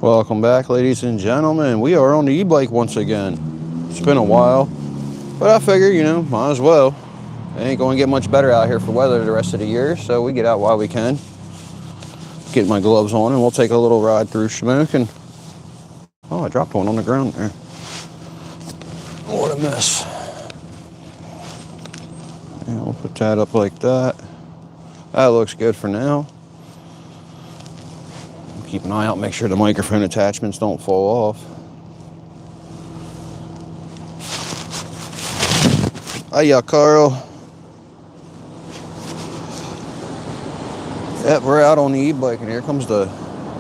Welcome back, ladies and gentlemen. We are on the e-bike once again. It's been a while, but I figure, might as well. It ain't going to get much better out here for weather the rest of the year, so we get out while we can. Get my gloves on, and we'll take a little ride through Smoke. And oh, I dropped one on the ground there. What a mess. Yeah, we'll put that up like that. That looks good for now. Keep an eye out, make sure the microphone attachments don't fall off. Hiya, Carl. Yep, we're out on the e-bike, and here comes the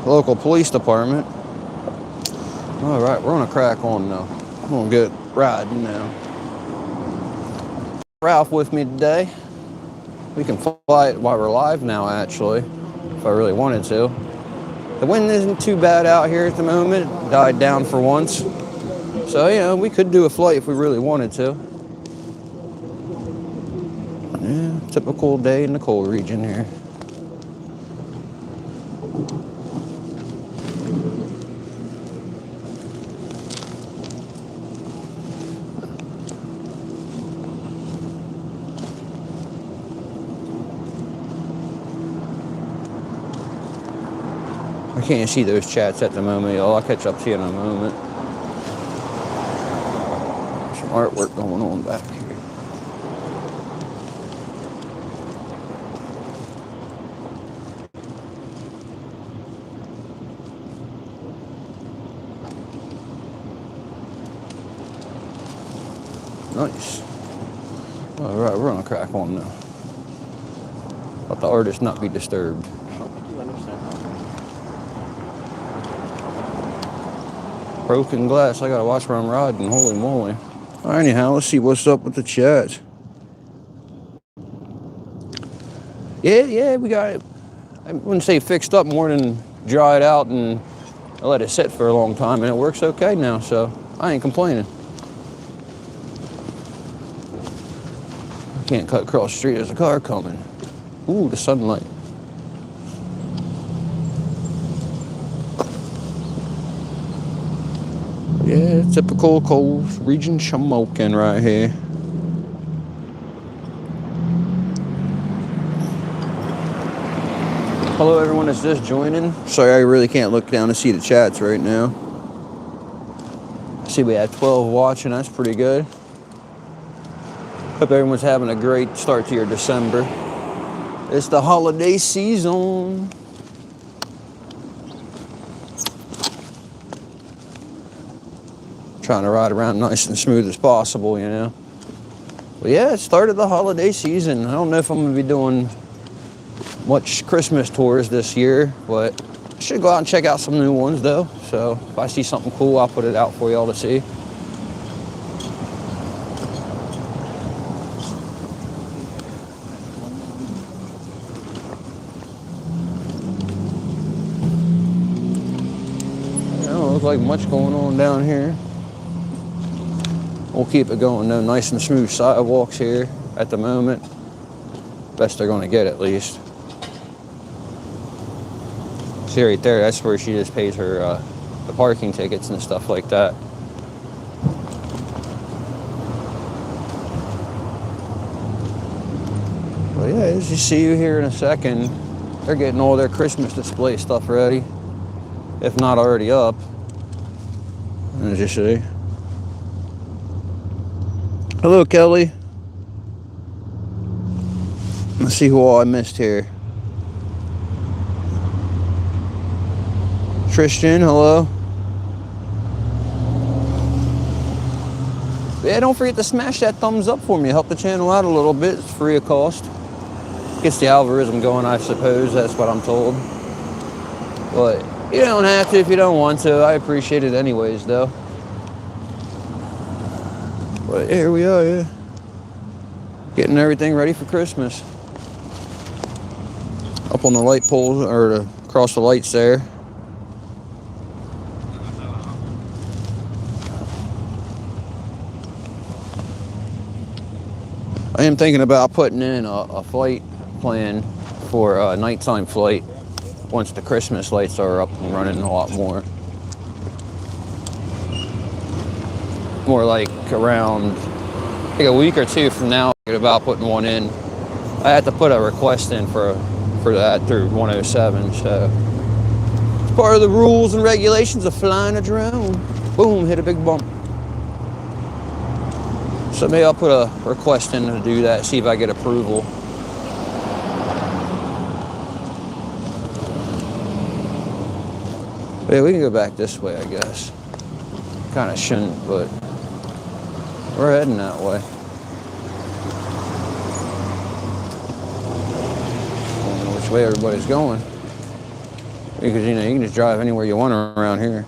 local police department. All right, we're gonna crack on now. I'm gonna get riding now. Ralph with me today. We can fly it while we're live now, actually, if I really wanted to. The wind isn't too bad out here at the moment. It died down for once. So, we could do a flight if we really wanted to. Yeah, typical day in the coal region here. I can't see those chats at the moment, y'all. I'll catch up to you in a moment. Some artwork going on back here. Nice. All right, we're gonna crack on now. Let the artist not be disturbed. Broken glass. I gotta watch where I'm riding. Holy moly. All right, anyhow, let's see what's up with the chat. Yeah, we got it. I wouldn't say fixed up, more than dried out, and I let it sit for a long time, and it works okay now, so I ain't complaining. I can't cut across the street. There's a car coming. Ooh, the sunlight. Yeah, typical coal region smoking right here. Hello, everyone that's just joining. Sorry, I really can't look down to see the chats right now. I see we have 12 watching. That's pretty good. Hope everyone's having a great start to your December. It's the holiday season. Trying to ride around nice and smooth as possible, But yeah, it started the holiday season. I don't know if I'm going to be doing much Christmas tours this year, but I should go out and check out some new ones, though. So if I see something cool, I'll put it out for y'all to see. Don't look like much going on down here. We'll keep it going though, nice and smooth sidewalks here at the moment. Best they're gonna get, at least. See right there, that's where she just pays her the parking tickets and stuff like that. But yeah, as you see you here in a second, they're getting all their Christmas display stuff ready, if not already up, as you see. Hello, Kelly. Let's see who all I missed here. Tristan, hello. Yeah, don't forget to smash that thumbs up for me. Help the channel out a little bit. It's free of cost. Gets the algorithm going, I suppose. That's what I'm told. But you don't have to if you don't want to. I appreciate it anyways, though. But here we are, yeah. Getting everything ready for Christmas. Up on the light poles, or across the lights there. I am thinking about putting in a flight plan for a nighttime flight once the Christmas lights are up and running a lot more. more like around like a week or two from now, I'm about putting one in. I had to put a request in for that through 107, so it's part of the rules and regulations of flying a drone. Boom, hit a big bump. So maybe I'll put a request in to do that, see if I get approval. But yeah, we can go back this way, I guess. Kind of shouldn't, but we're heading that way. I don't know which way everybody's going. Because, you know, you can just drive anywhere you want around here.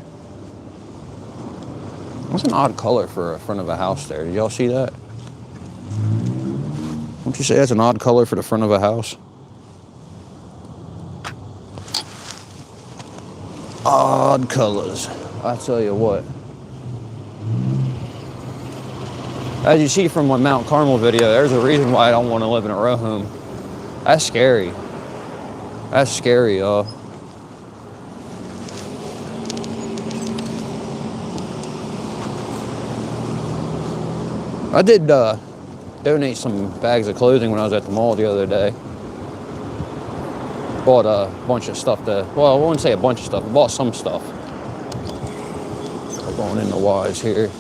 What's an odd color for a front of a house there? Did y'all see that? Wouldn't you say that's an odd color for the front of a house? Odd colors. I tell you what. As you see from my Mount Carmel video, there's a reason why I don't want to live in a row home. That's scary. That's scary, y'all. I did donate some bags of clothing when I was at the mall the other day. Bought a bunch of stuff well, I wouldn't say a bunch of stuff. I bought some stuff. We're going in the wise here.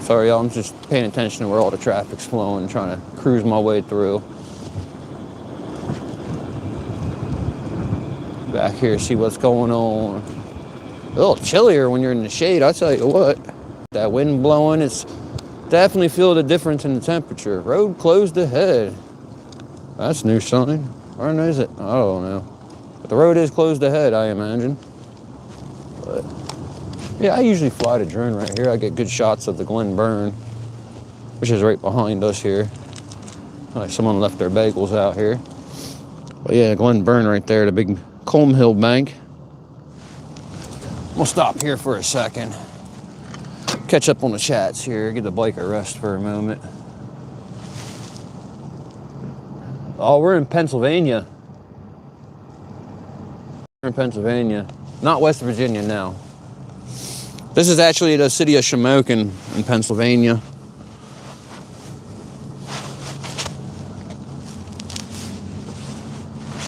Sorry, y'all, I'm just paying attention to where all the traffic's flowing, trying to cruise my way through. Back here, see what's going on. A little chillier when you're in the shade, I tell you what. That wind blowing, it's definitely feel the difference in the temperature. Road closed ahead. That's a new sign. Or is it? I don't know. But the road is closed ahead, I imagine. But yeah, I usually fly the drone right here. I get good shots of the Glen Burn, which is right behind us here. Like someone left their bagels out here. But yeah, Glen Burn right there, the big Colm Hill Bank. We'll stop here for a second. Catch up on the chats here. Give the bike a rest for a moment. Oh, we're in Pennsylvania. We're in Pennsylvania. Not West Virginia now. This is actually the city of Shamokin in Pennsylvania.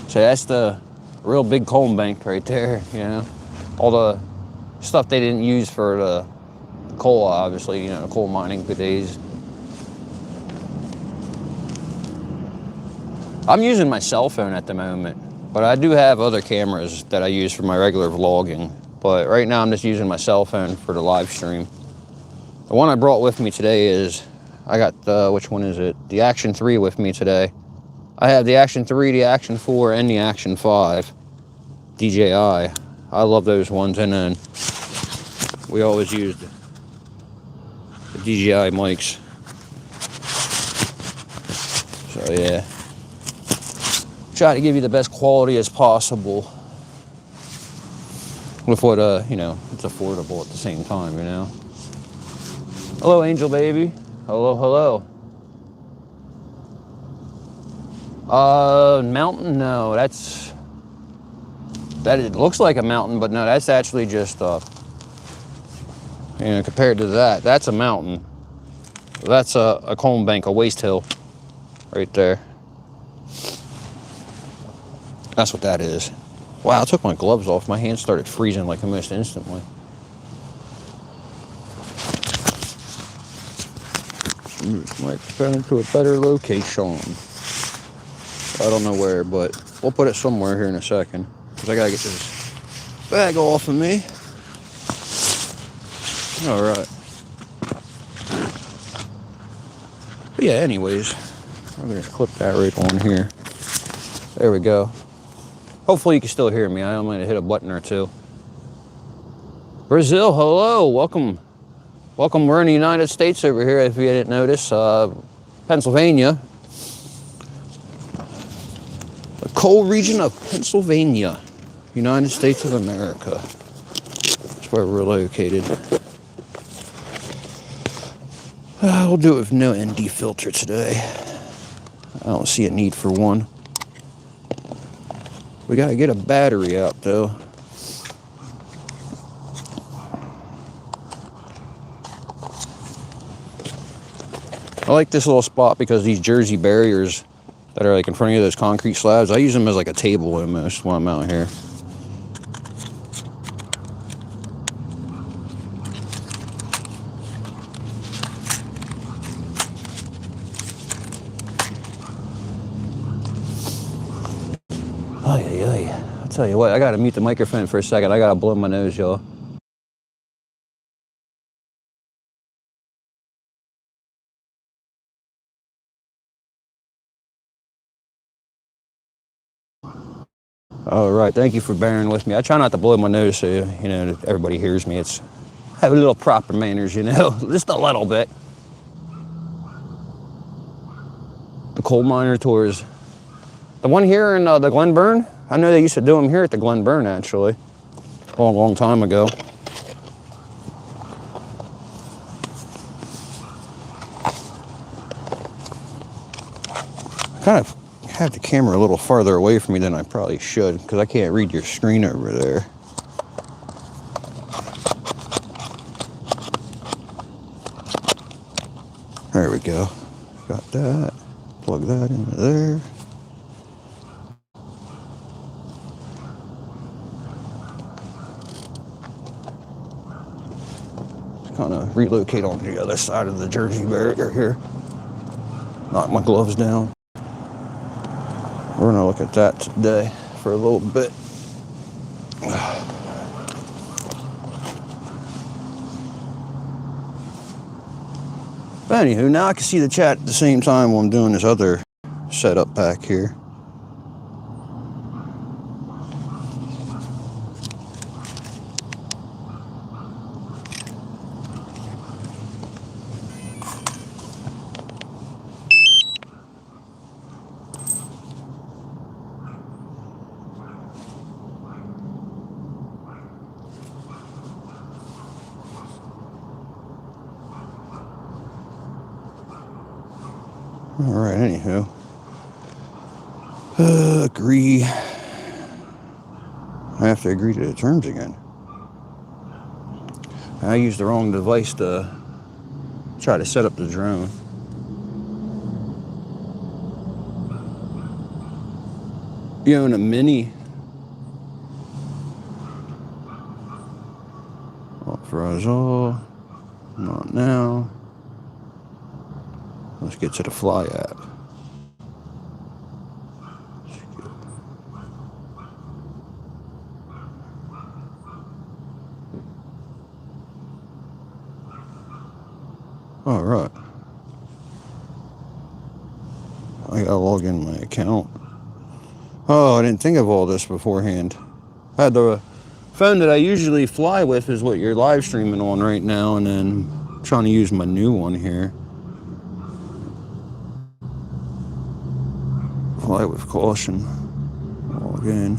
So that's the real big coal bank right there, you know. All the stuff they didn't use for the coal, obviously, you know, coal mining days. I'm using my cell phone at the moment, but I do have other cameras that I use for my regular vlogging. But right now I'm just using my cell phone for the live stream. The one I brought with me today is, I got the, which one is it? The Action 3 with me today. I have the Action 3, the Action 4, and the Action 5 DJI. I love those ones, and then we always used the DJI mics. So yeah, try to give you the best quality as possible with what you know, it's affordable at the same time, you know. Hello, Angel Baby. Hello, hello. Mountain? No, that it looks like a mountain, but no, that's actually just, you know, compared to that, that's a mountain. That's a cone bank, a waste hill, right there. That's what that is. Wow, I took my gloves off. My hands started freezing like almost instantly. Might spin into a better location. I don't know where, but we'll put it somewhere here in a second. Because I gotta get this bag off of me. Alright. But yeah, anyways, I'm gonna clip that right on here. There we go. Hopefully you can still hear me. I'm gonna hit a button or two. Brazil, hello, welcome. Welcome, we're in the United States over here, if you didn't notice. Pennsylvania. The coal region of Pennsylvania, United States of America. That's where we're located. We'll do it with no ND filter today. I don't see a need for one. We gotta get a battery out though. I like this little spot because these Jersey barriers that are like in front of those concrete slabs, I use them as like a table almost when I'm out here. I'll tell you what, I gotta mute the microphone for a second. I gotta blow my nose, y'all. All right, thank you for bearing with me. I try not to blow my nose so, you know, everybody hears me. It's have a little proper manners, you know, just a little bit. The coal miner tours. The one here in the Glen Burn, I know they used to do them here at the Glen Burn, actually, a long, long time ago. I kind of have the camera a little farther away from me than I probably should because I can't read your screen over there. There we go. Got that. Plug that into there. Kind of relocate on the other side of the Jersey barrier here. Knock my gloves down. We're gonna look at that today for a little bit. But anywho, now I can see the chat at the same time while I'm doing this other setup back here. All right, anywho. Agree. I have to agree to the terms again. I used the wrong device to try to set up the drone. You own a Mini. Authorize all. Not now. Let's get to the Fly app. All right. I gotta log in my account. Oh, I didn't think of all this beforehand. I had the phone that I usually fly with is what you're live streaming on right now, and then I'm trying to use my new one here. Fly with caution. Log in.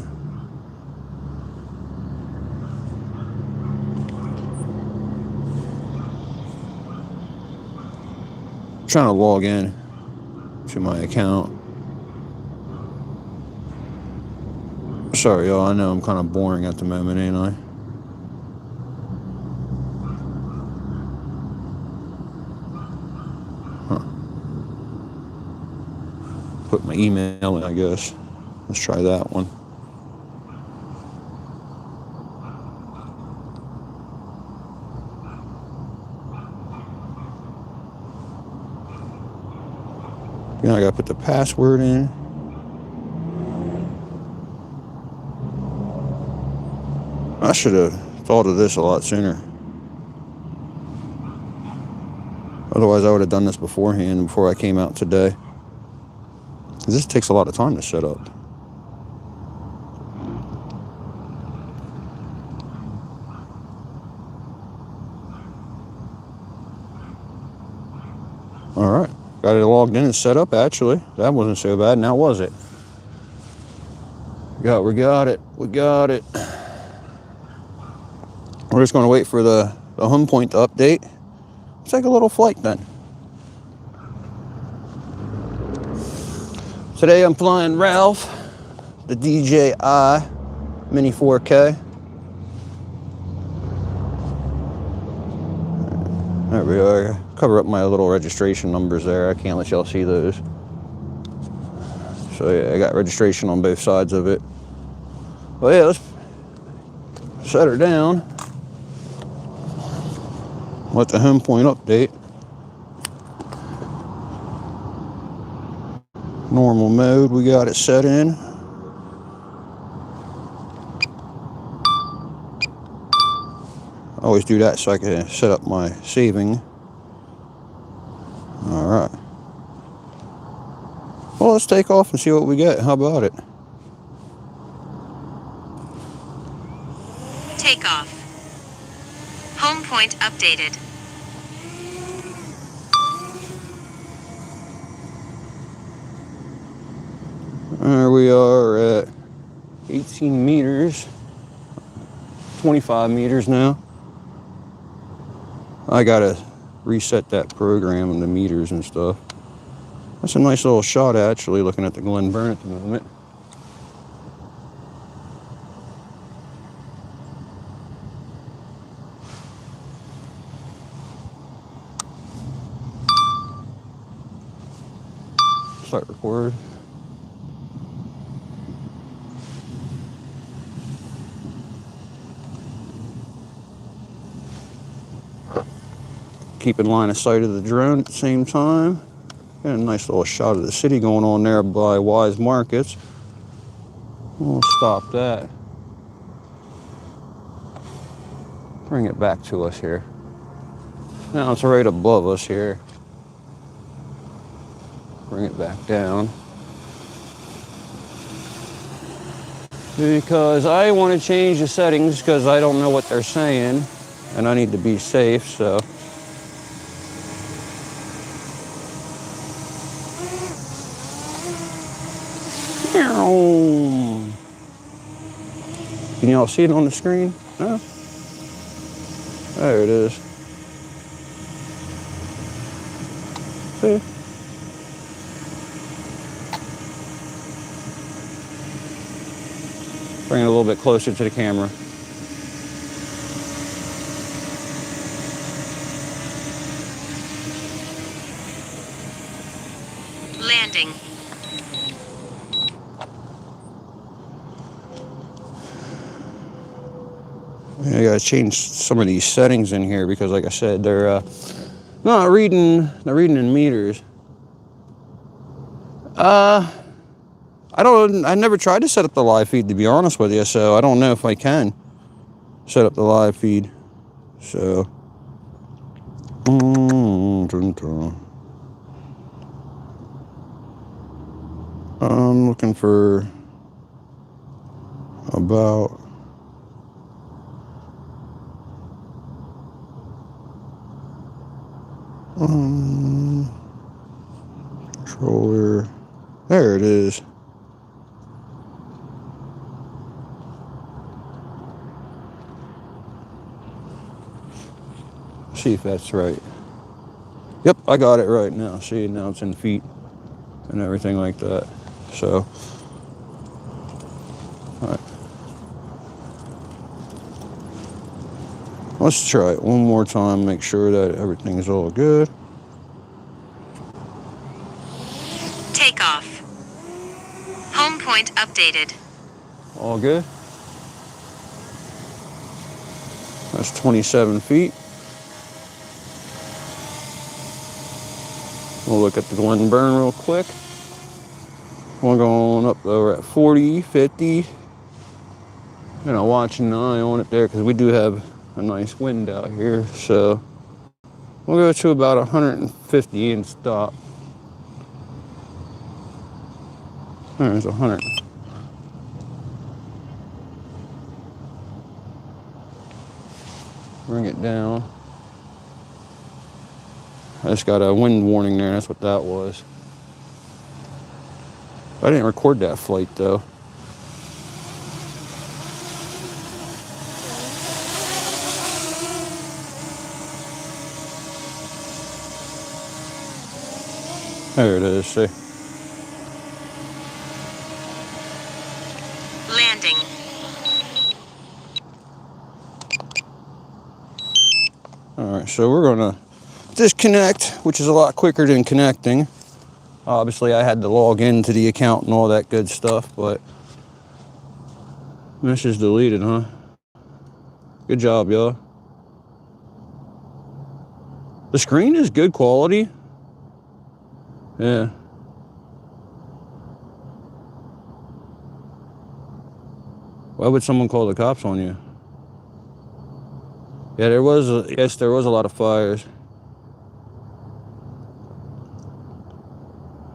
I'm trying to log in to my account. Sorry, y'all. I know I'm kind of boring at the moment, ain't I? Put my email in, I guess. Let's try that one. Now I gotta put the password in. I should have thought of this a lot sooner. Otherwise, I would have done this beforehand before I came out today. This takes a lot of time to set up. All right, got it logged in and set up. Actually, that wasn't so bad. Now was it? We got it. We're just going to wait for the home point to update. Let's take a little flight then. Today I'm flying Ralph the DJI Mini 4K. There we are. Cover up my little registration numbers there. I can't let y'all see those. So yeah, I got registration on both sides of it. Well, yeah, let's set her down. Let the home point update. Normal mode, we got it set in. I always do that so I can set up my saving. All right. Well, let's take off and see what we get. How about it? Take off. Home point updated. There we are at 18 meters, 25 meters now. I gotta reset that program and the meters and stuff. That's a nice little shot actually, looking at the Glen Burn at the moment. Start record. Keep in line of sight of the drone at the same time. Got a nice little shot of the city going on there by Wise Markets. We'll stop that. Bring it back to us here. Now it's right above us here. Bring it back down. Because I want to change the settings because I don't know what they're saying and I need to be safe, so. Can y'all see it on the screen? No? There it is. See? Bring it a little bit closer to the camera. Landing. I gotta change some of these settings in here because, like I said, they're not reading. They're reading in meters. I never tried to set up the live feed, to be honest with you, so I don't know if I can set up the live feed. So, I'm looking for about controller. There it is. See if that's right. Yep, I got it right now. See, now it's in feet and everything like that. So, all right. Let's try it one more time, make sure that everything's all good. Take off. Home point updated. All good. That's 27 feet. We'll look at the Glen Burn real quick. We're going up though, at 40, 50. And I'm watching an eye on it there because we do have a nice wind out here. So we'll go to about 150 and stop. There's 100. Bring it down. I just got a wind warning there, that's what that was. I didn't record that flight though. There it is, see. Alright, so we're gonna disconnect, which is a lot quicker than connecting. Obviously, I had to log into the account and all that good stuff, but mesh is deleted, huh? Good job, y'all. The screen is good quality. Yeah. Why would someone call the cops on you? Yeah, there was a lot of fires.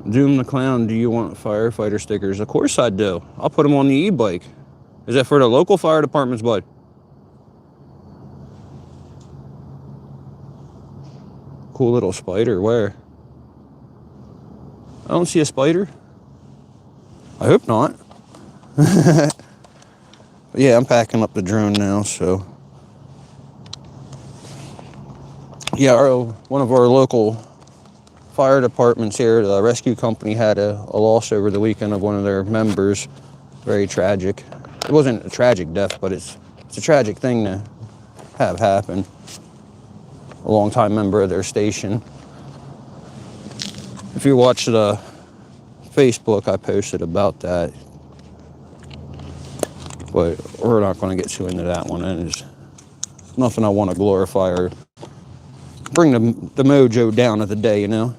Doom the Clown, do you want firefighter stickers? Of course I do. I'll put them on the e-bike. Is that for the local fire departments, bud? Cool little spider. Where? I don't see a spider. I hope not. Yeah, I'm packing up the drone now, so. Yeah, one of our local fire departments here, the rescue company, had a loss over the weekend of one of their members. Very tragic. It wasn't a tragic death, but it's a tragic thing to have happen. A longtime member of their station. If you watch the Facebook, I posted about that. But we're not going to get too into that one. And it's nothing I want to glorify or bring the mojo down of the day, you know?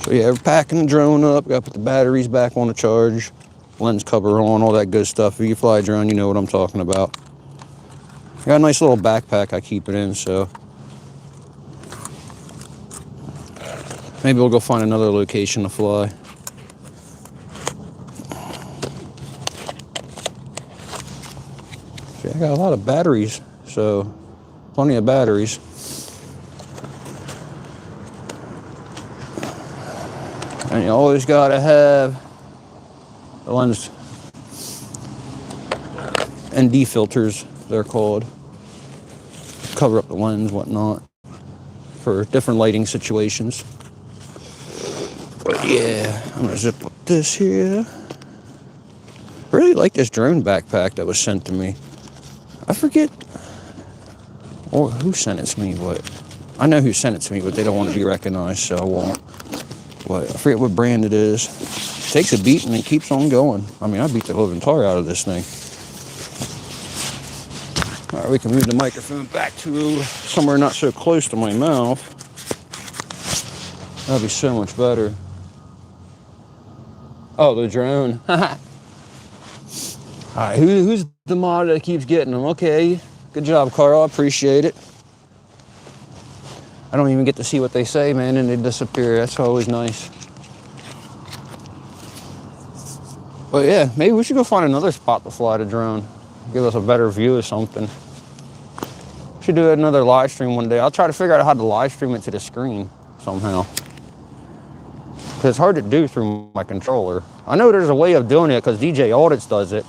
So yeah, we're packing the drone up. Got to put the batteries back on the charge. Lens cover on, all that good stuff. If you fly a drone, you know what I'm talking about. Got a nice little backpack I keep it in, so. Maybe we'll go find another location to fly. I got a lot of batteries, so plenty of batteries. And you always gotta have the lens ND filters, they're called. Cover up the lens, whatnot, for different lighting situations. But yeah, I'm gonna zip up this here. I really like this drone backpack that was sent to me. I forget who sent it to me, but I know who sent it to me, but they don't want to be recognized, so I won't. But I forget what brand it is. It takes a beat and it keeps on going. I mean, I beat the living tar out of this thing. All right, we can move the microphone back to somewhere not so close to my mouth. That'd be so much better. Oh, the drone. All right, who's the mod that keeps getting them? Okay, good job, Carl. I appreciate it. I don't even get to see what they say, man, and they disappear. That's always nice. But yeah, maybe we should go find another spot to fly the drone. Give us a better view of something. Should do another live stream one day. I'll try to figure out how to live stream it to the screen somehow. Because it's hard to do through my controller. I know there's a way of doing it because DJ Audits does it.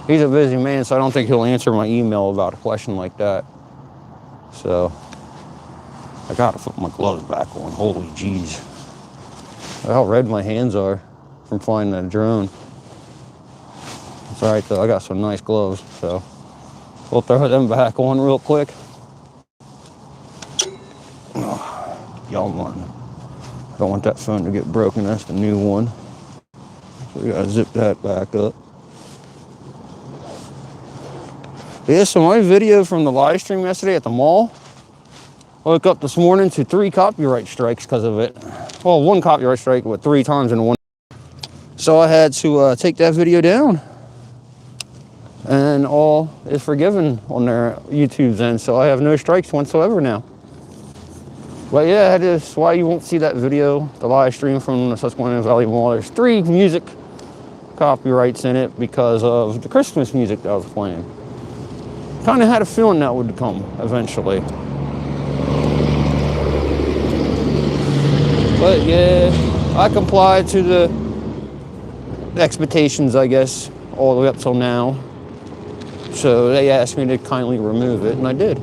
He's a busy man, so I don't think he'll answer my email about a question like that. So, I gotta put my gloves back on. Holy jeez. How red my hands are from flying that drone. It's alright though, I got some nice gloves, so we'll throw them back on real quick. Oh, y'all want. Don't want that phone to get broken, that's the new one. So we gotta zip that back up. Yeah, so my video from the live stream yesterday at the mall, I woke up this morning to 3 copyright strikes because of it. Well, 1 copyright strike with 3 times in one. So I had to take that video down. And all is forgiven on their YouTube's end, so I have no strikes whatsoever now. But yeah, that is why you won't see that video, the live stream from the Susquehanna Valley Mall. There's 3 music copyrights in it because of the Christmas music that I was playing. Kind of had a feeling that would come eventually. But yeah, I complied to the expectations, I guess, all the way up till now. So they asked me to kindly remove it, and I did.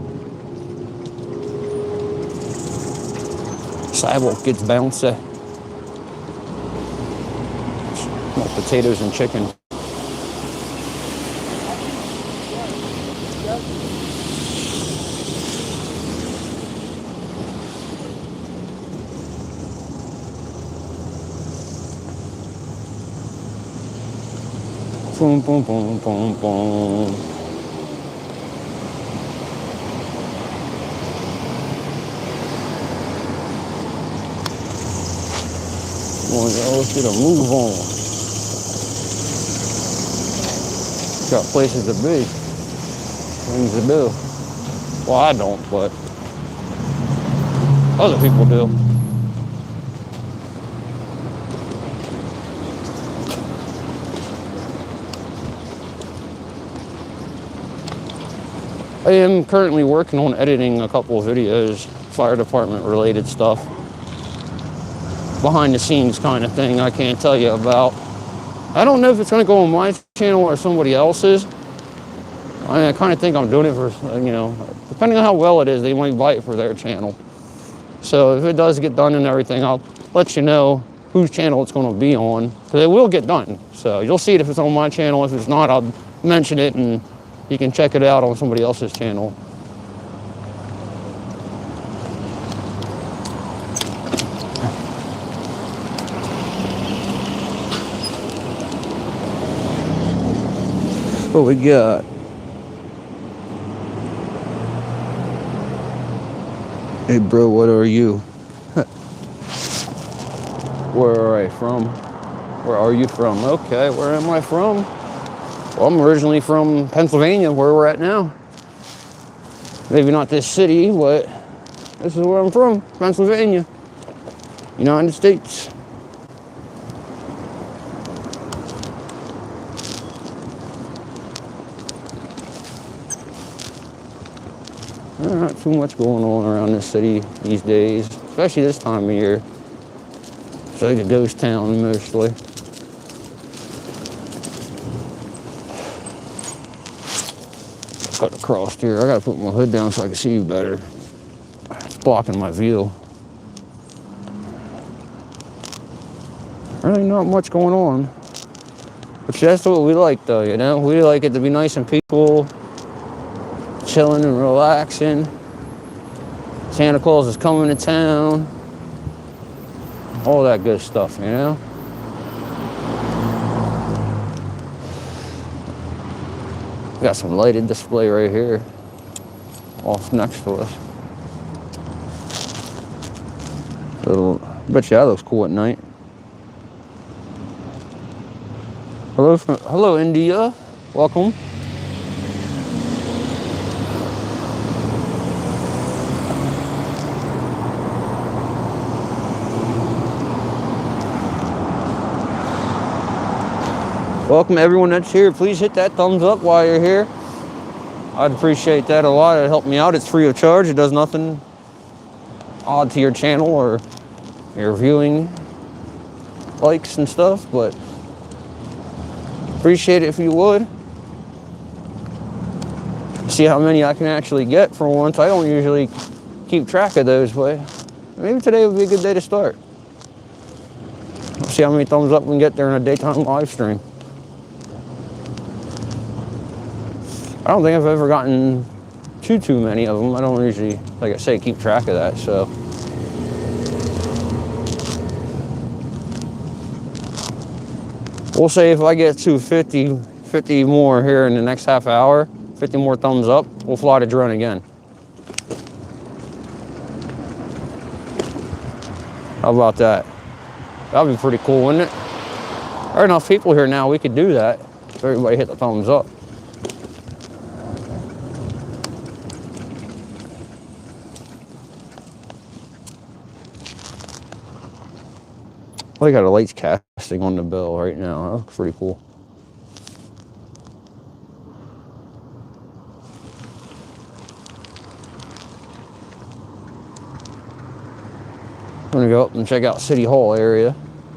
Sidewalk gets bouncy. More potatoes and chicken. Boom, boom, boom, boom, boom. Let's get a move on. Got places to be, things to do. Well, I don't, but other people do. I am currently working on editing a couple of videos, fire department related stuff. Behind the scenes kind of thing I can't tell you about. I don't know if it's going to go on my channel or somebody else's. I kind of think I'm doing it for, depending on how well it is, they might buy it for their channel. So if it does get done and everything, I'll let you know whose channel it's going to be on, because it will get done. So you'll see it if it's on my channel. If it's not, I'll mention it and you can check it out on somebody else's channel. What we got? Hey bro, what are you? Where are I from? Where are you from? Okay, where am I from? Well, I'm originally from Pennsylvania, where we're at now. Maybe not this city, but this is where I'm from, Pennsylvania, United States. Not too much going on around this city these days, especially this time of year. It's like a ghost town mostly. Cut across here. I gotta put my hood down so I can see you better. It's blocking my view. Really not much going on. But that's what we like though, We like it to be nice and peaceful, chilling and relaxing. Santa Claus is coming to town. All that good stuff, Got some lighted display right here, off next to us. Bet you that looks cool at night. Hello, India. Welcome. Welcome everyone that's here. Please hit that thumbs up while you're here. I'd appreciate that a lot. It'd help me out. It's free of charge. It does nothing odd to your channel or your viewing likes and stuff, but appreciate it if you would. See how many I can actually get for once. I don't usually keep track of those, but maybe today would be a good day to start. See how many thumbs up we can get there in a daytime live stream. I don't think I've ever gotten too many of them. I don't usually, like I say, keep track of that, so. We'll say if I get to 50 more here in the next half hour, 50 more thumbs up, we'll fly the drone again. How about that? That'd be pretty cool, wouldn't it? There are enough people here now, we could do that. If everybody hit the thumbs up. They got a lights casting on the bill right now. That looks pretty cool. I'm gonna go up and check out City Hall area.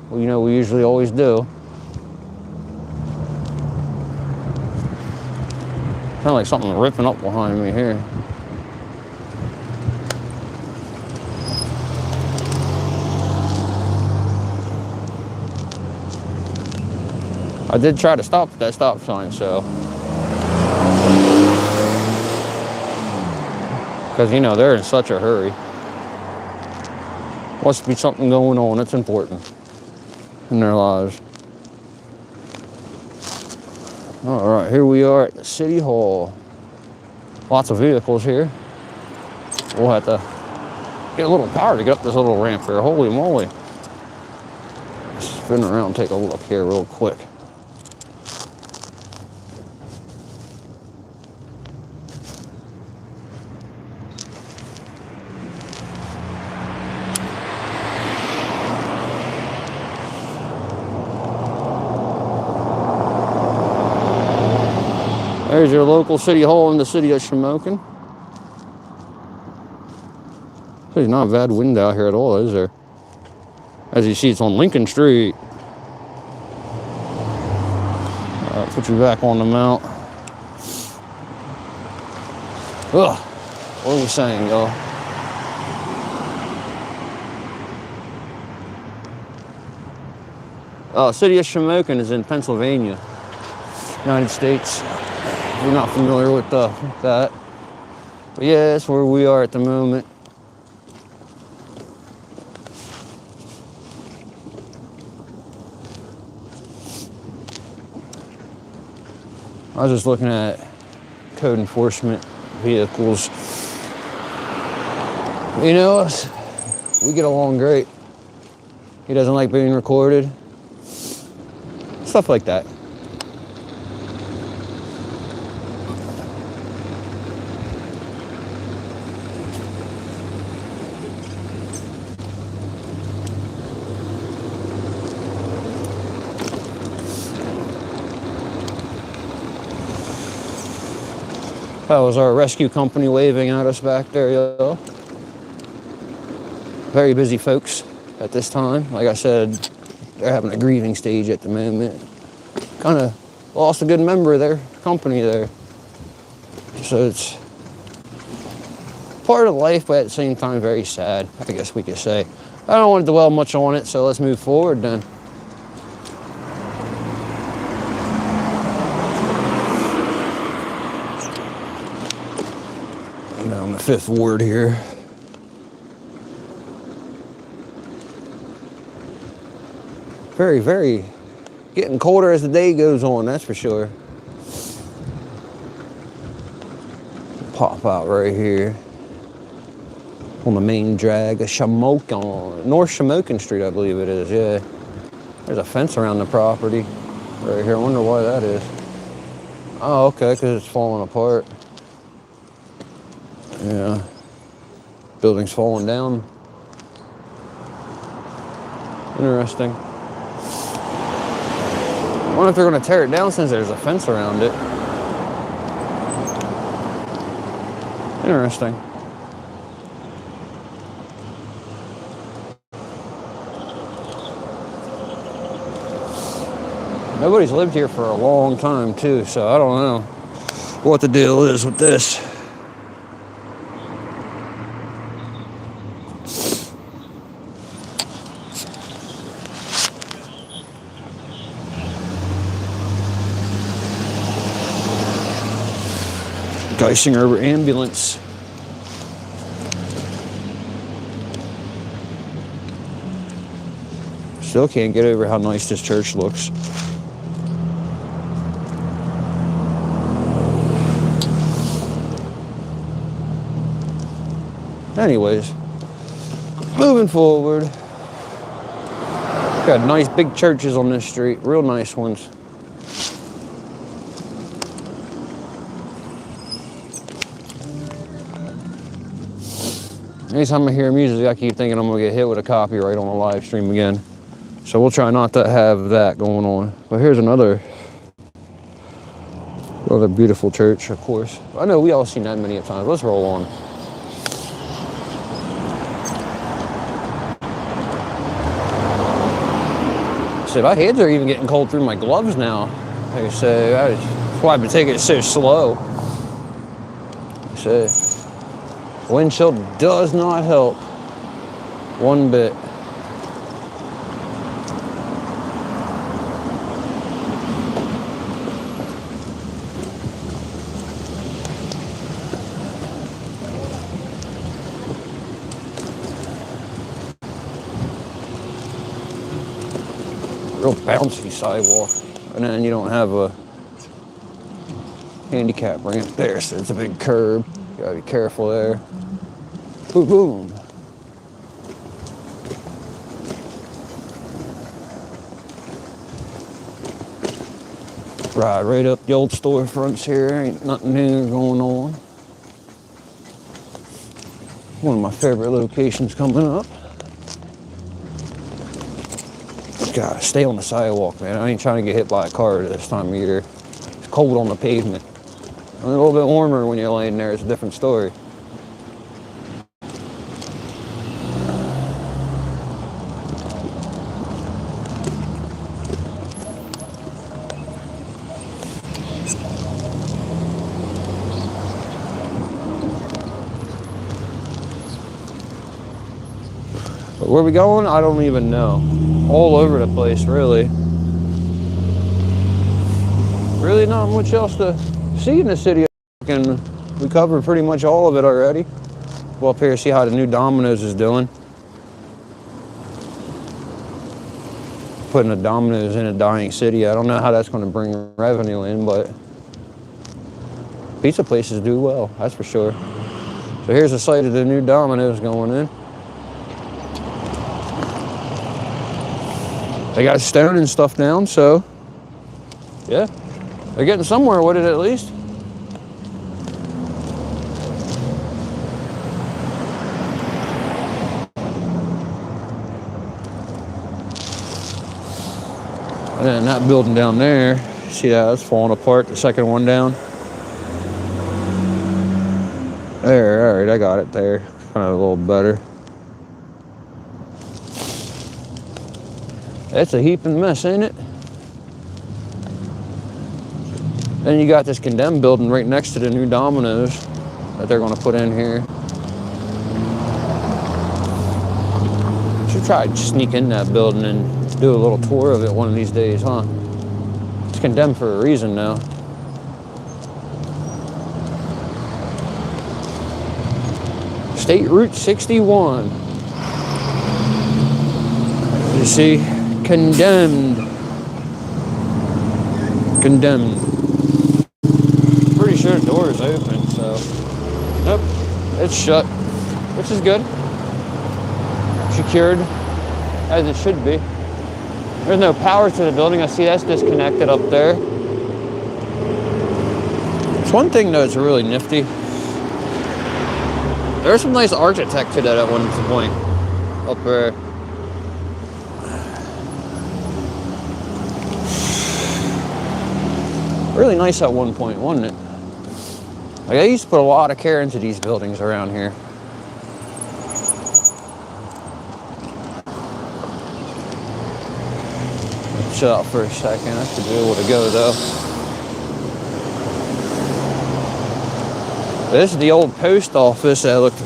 Well, we usually always do. Kind of like something ripping up behind me here. I did try to stop at that stop sign, so. Because, you know, they're in such a hurry. Must be something going on that's important in their lives. All right, here we are at the City Hall. Lots of vehicles here. We'll have to get a little power to get up this little ramp here. Holy moly. Spin around and take a look here real quick. There's your local City Hall in the city of Shamokin. There's not a bad wind out here at all, is there? As you see, it's on Lincoln Street. Put you back on the mount. Ugh, what are we saying, y'all? City of Shamokin is in Pennsylvania, United States. If you're not familiar with that. But yeah, that's where we are at the moment. I was just looking at code enforcement vehicles. You know, we get along great. He doesn't like being recorded. Stuff like that. That was our rescue company waving at us back there, y'all. Very busy folks at this time. Like I said, they're having a grieving stage at the moment. Kind of lost a good member of their company there. So it's part of life, but at the same time, very sad, I guess we could say. I don't want to dwell much on it, so let's move forward then. Down the 5th Ward here. Very, very getting colder as the day goes on, that's for sure. Pop out right here on the main drag of Shamokin, North Shamokin Street, I believe it is, yeah. There's a fence around the property right here. I wonder why that is. Oh, okay, because it's falling apart. Yeah, building's falling down. Interesting. I wonder if they're going to tear it down since there's a fence around it. Interesting. Nobody's lived here for a long time too, so I don't know what the deal is with this. Geisinger ambulance. Still can't get over how nice this church looks. Anyways, moving forward. Got nice big churches on this street, real nice ones. Anytime I hear music, I keep thinking I'm gonna get hit with a copyright on a live stream again. So we'll try not to have that going on. But here's another beautiful church, of course. I know we all seen that many times. Let's roll on. Shit, my hands are even getting cold through my gloves now. Like I say, that's why I've been taking it so slow. Like I say, wind chill does not help one bit. Real bouncy sidewalk. And then you don't have a handicap ramp there, so it's a big curb. You gotta be careful there. Boom, boom. Right up the old storefronts here. Ain't nothing new going on. One of my favorite locations coming up. Gotta stay on the sidewalk, man. I ain't trying to get hit by a car this time of year. It's cold on the pavement. A little bit warmer when you're laying there. It's a different story. But where we going? I don't even know. All over the place, really. Really not much else to see in the city. And we covered pretty much all of it already. Go up here, see how the new Domino's is doing. Putting a Domino's in a dying city. I don't know how that's going to bring revenue in, but pizza places do well, that's for sure. So here's the site of the new Domino's going in. They got stone and stuff down, so yeah, they're getting somewhere with it at least. And then that building down there, see that, it's falling apart, the second one down. There, all right, I got it there. Kind of a little better. It's a heaping mess, ain't it? Then you got this condemned building right next to the new Domino's that they're gonna put in here. Should try to sneak in that building and do a little tour of it one of these days, huh? It's condemned for a reason now. State Route 61. You see? Condemned. Condemned. Pretty sure the door is open, so. Nope, it's shut, which is good. Secured, as it should be. There's no power to the building. I see that's disconnected up there. It's one thing though, it's really nifty. There's some nice architect to that at one point up there. Really nice at one point, wasn't it? Like, I used to put a lot of care into these buildings around here. Chill out for a second. I should be able to go though. This is the old post office that looked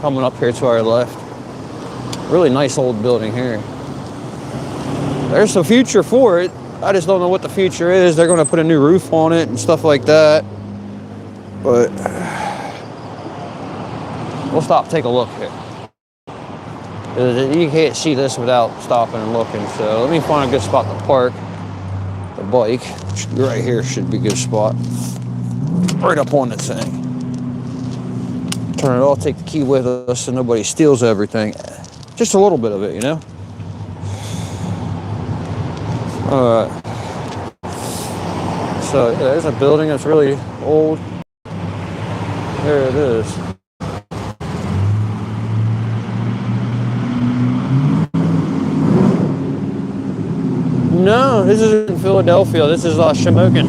coming up here to our left. Really nice old building here. There's the future for it. I just don't know what the future is. They're going to put a new roof on it and stuff like that. But we'll stop, take a look here. You can't see this without stopping and looking. So let me find a good spot to park the bike. Right here should be a good spot. Right up on the thing. Turn it off, take the key with us so nobody steals everything. Just a little bit of it, you know? Alright. So yeah, there's a building that's really old. There it is. No, this isn't in Philadelphia. This is Shamokin,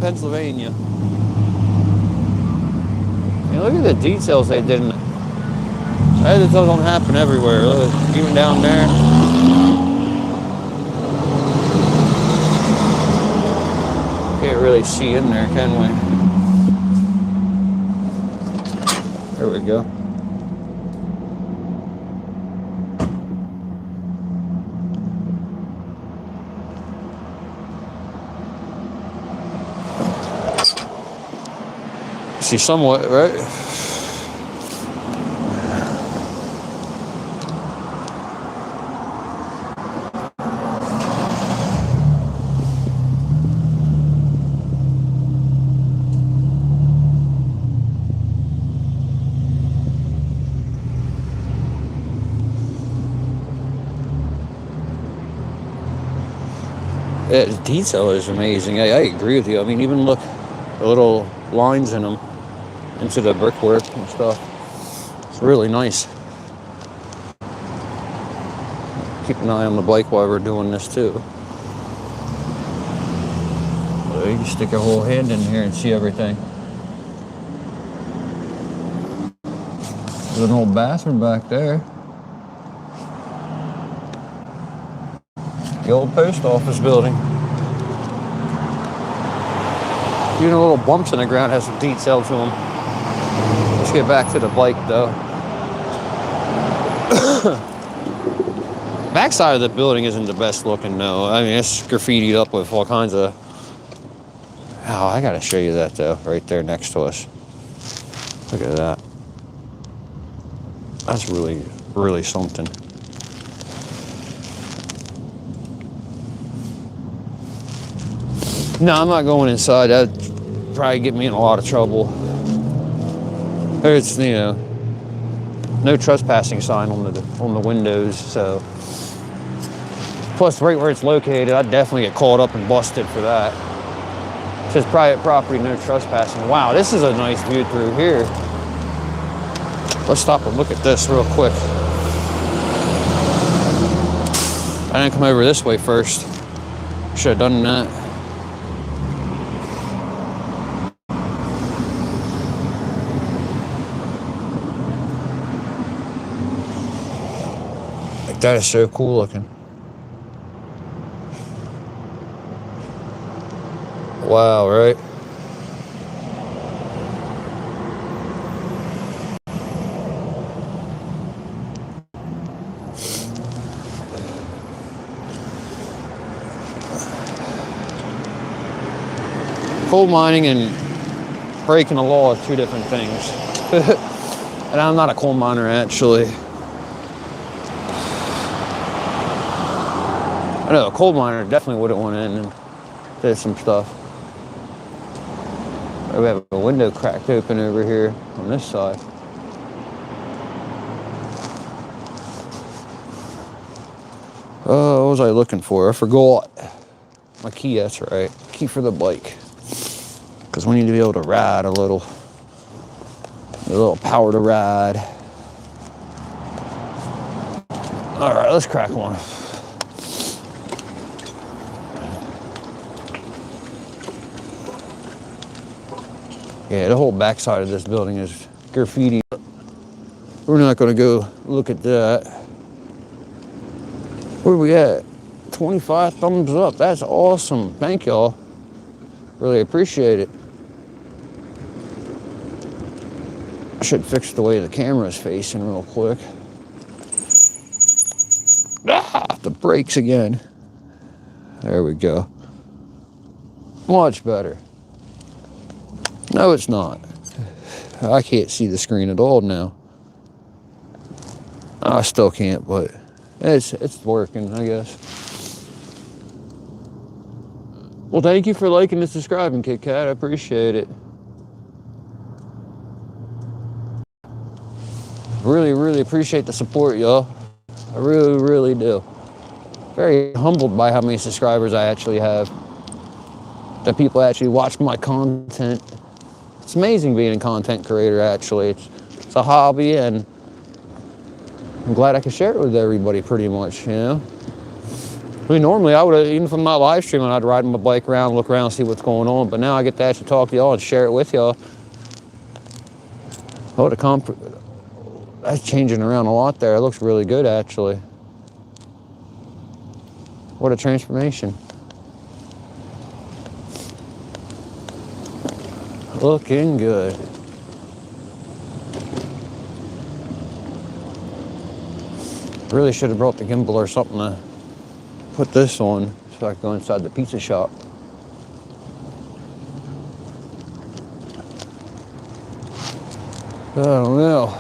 Pennsylvania. And look at the details they did in it. That doesn't happen everywhere. Look, even down there. Can't really see in there, can we? There we go. See somewhat, right? The detail is amazing. I agree with you. I mean, even look, the little lines in them into the brickwork and stuff. It's really nice. Keep an eye on the bike while we're doing this too. So you can stick your whole hand in here and see everything. There's an old bathroom back there. The old post office building. Even the little bumps in the ground has some detail to them. Let's get back to the bike though. Backside of the building isn't the best looking though. I mean, it's graffitied up with all kinds of... Oh, I gotta show you that though, right there next to us. Look at that. That's really, really something. No, I'm not going inside. That'd probably get me in a lot of trouble. There's, you know, no trespassing sign on the windows, so. Plus, right where it's located, I'd definitely get caught up and busted for that. It says private property, no trespassing. Wow, this is a nice view through here. Let's stop and look at this real quick. I didn't come over this way first. Should have done that. Like, that is so cool looking. Wow, right? Coal mining and breaking the law are two different things. And I'm not a coal miner, actually. I know a coal miner definitely wouldn't want in and do some stuff. We have a window cracked open over here on this side. What was I looking for? I forgot. My key, that's right. Key for the bike. Because we need to be able to ride a little power to ride. All right, let's crack one. Yeah, the whole backside of this building is graffiti. We're not gonna go look at that. Where are we at? 25 thumbs up. That's awesome. Thank y'all. Really appreciate it. I should fix the way the camera is facing real quick. Ah, the brakes again. There we go. Much better. No, it's not. I can't see the screen at all now. I still can't, but it's working, I guess. Well, thank you for liking and subscribing, Kit Kat. I appreciate it. Really, really appreciate the support, y'all. I really, really do. Very humbled by how many subscribers I actually have. That people actually watch my content. It's amazing being a content creator, actually. It's a hobby, and I'm glad I can share it with everybody pretty much, you know? I mean, normally I would have, even if I'm not live streaming, I'd ride my bike around, look around, see what's going on. But now I get to actually talk to y'all and share it with y'all. Oh, that's changing around a lot there. It looks really good, actually. What a transformation. Looking good. Really should have brought the gimbal or something to put this on so I can go inside the pizza shop. I don't know.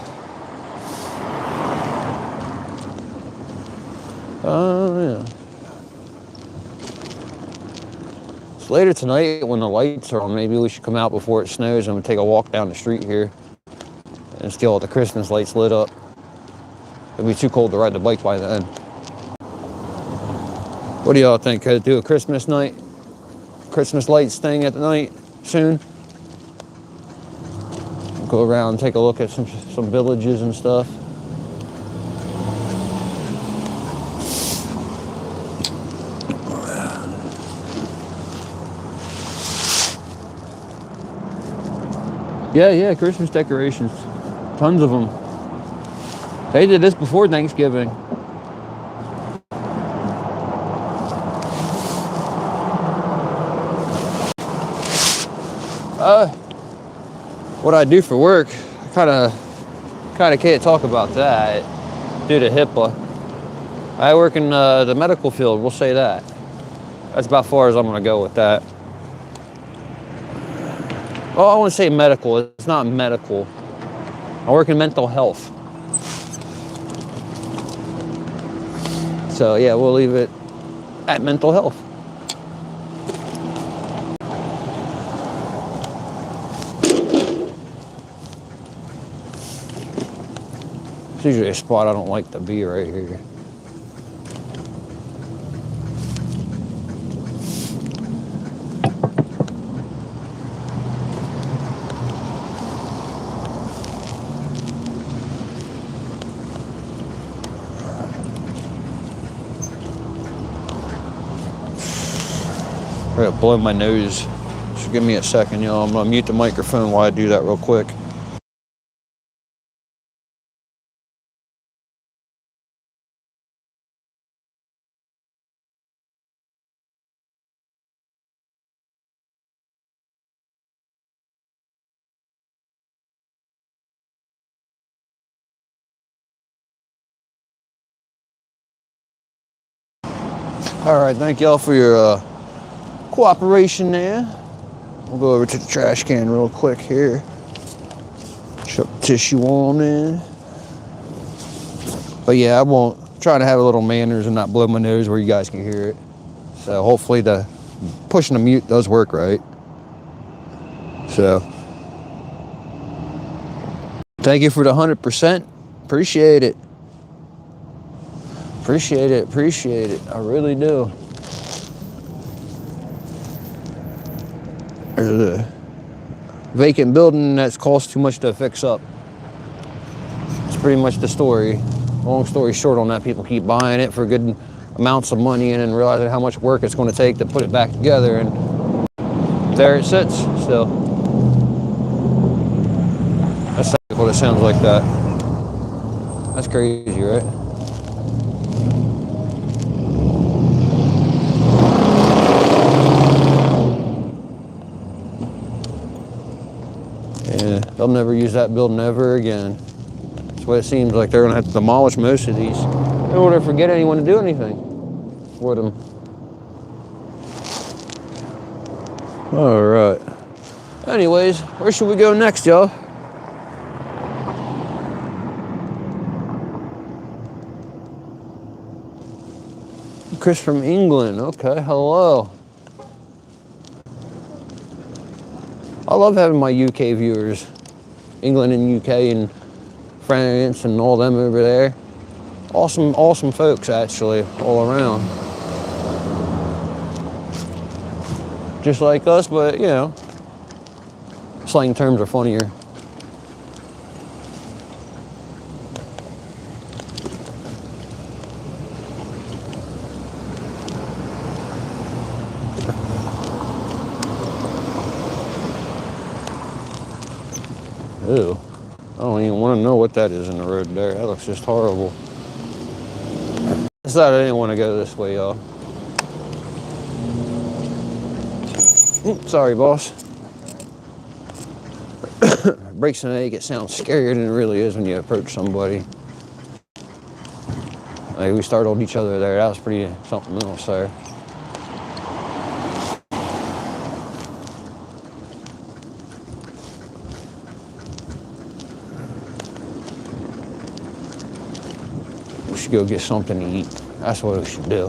Yeah. It's later tonight when the lights are on. Maybe we should come out before it snows and we'll take a walk down the street here and see all the Christmas lights lit up. It'll be too cold to ride the bike by then. What do y'all think? Could I do a Christmas night? Christmas lights thing at the night soon? Go around and take a look at some villages and stuff. Yeah, Christmas decorations. Tons of them. They did this before Thanksgiving. What I do for work, I kind of can't talk about that due to HIPAA. I work in the medical field, we'll say that. That's about as far as I'm gonna go with that. Well, I want to say medical. It's not medical. I work in mental health. So yeah, we'll leave it at mental health. It's usually a spot I don't like to be right here. I gotta blow my nose. Just give me a second, y'all. I'm gonna mute the microphone while I do that real quick. All right, thank y'all for your cooperation there. We'll go over to the trash can real quick here. Chuck tissue on in. But yeah, I'm trying to have a little manners and not blow my nose where you guys can hear it. So hopefully the pushing the mute does work right. So thank you for the 100%. Appreciate it. Appreciate it. I really do. There's a vacant building that's cost too much to fix up. It's pretty much the story. Long story short on that, people keep buying it for good amounts of money and then realizing how much work it's going to take to put it back together, and there it sits still. That's what it sounds like that. That's crazy, right? Yeah, they'll never use that building ever again. That's what it seems like. They're gonna have to demolish most of these in order to get anyone to do anything for them. All right. Anyways, where should we go next, y'all? Chris from England. Okay, hello. I love having my UK viewers, England and UK and France and all them over there. Awesome folks, actually, all around. Just like us, but you know, slang terms are funnier. Ew. I don't even want to know what that is in the road there. That looks just horrible. I decided I didn't want to go this way, y'all. Sorry, boss. Breaks an egg, it sounds scarier than it really is when you approach somebody. Like, we startled each other there. That was pretty something else there. We should go get something to eat. That's what we should do.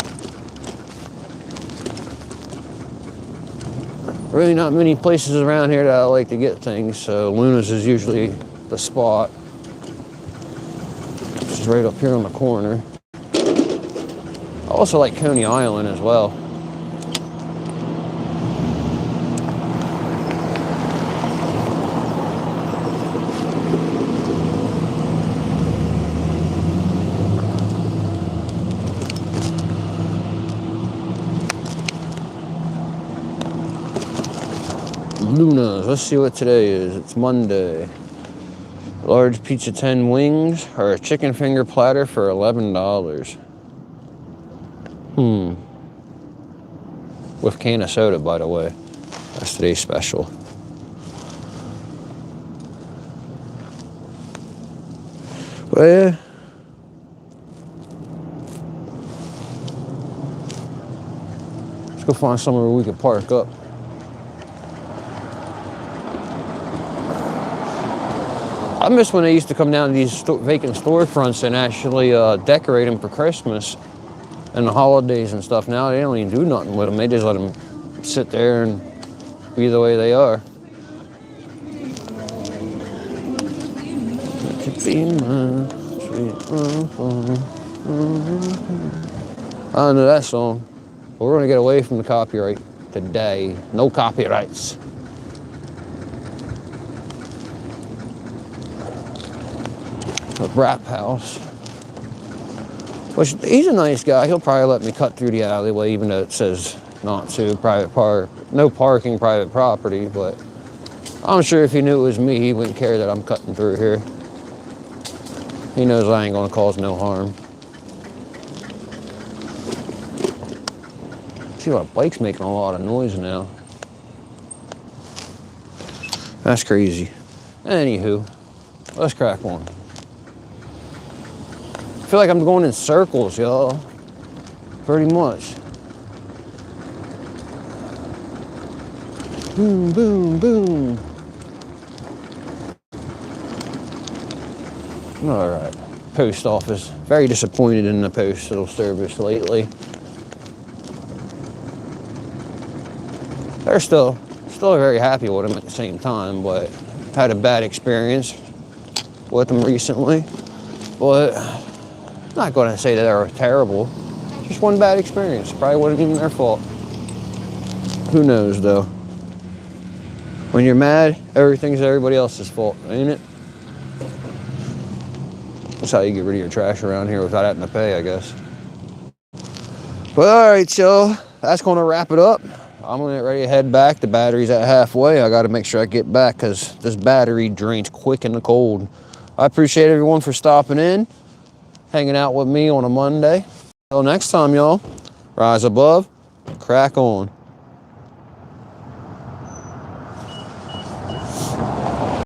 Really not many places around here that I like to get things, so Luna's is usually the spot. Which is right up here on the corner. I Also like Coney Island as well. Luna's. Let's see what today is. It's Monday. Large pizza 10 wings or a chicken finger platter for $11. With can of soda, by the way. That's today's special. But yeah. Let's go find somewhere where we can park up. I miss when they used to come down to these vacant storefronts and actually decorate them for Christmas and the holidays and stuff. Now they don't even do nothing with them. They just let them sit there and be the way they are. I know that song. But we're gonna get away from the copyright today. No copyrights. The Rap House. Which, he's a nice guy. He'll probably let me cut through the alleyway, even though it says not to. No parking, private property. But I'm sure if he knew it was me, he wouldn't care that I'm cutting through here. He knows I ain't gonna cause no harm. See, our bike's making a lot of noise now. That's crazy. Anywho, let's crack one. I feel like I'm going in circles, y'all. Pretty much. Boom, boom, boom. All right. Post office. Very disappointed in the postal service lately. They're still very happy with them at the same time, but had a bad experience with them recently. But I'm not going to say that they were terrible. Just one bad experience. Probably wasn't even their fault. Who knows, though? When you're mad, everything's everybody else's fault, ain't it? That's how you get rid of your trash around here without having to pay, I guess. But all right, y'all. That's going to wrap it up. I'm going to get ready to head back. The battery's at halfway. I got to make sure I get back because this battery drains quick in the cold. I appreciate everyone for stopping in, hanging out with me on a Monday. Until next time, y'all, rise above, crack on.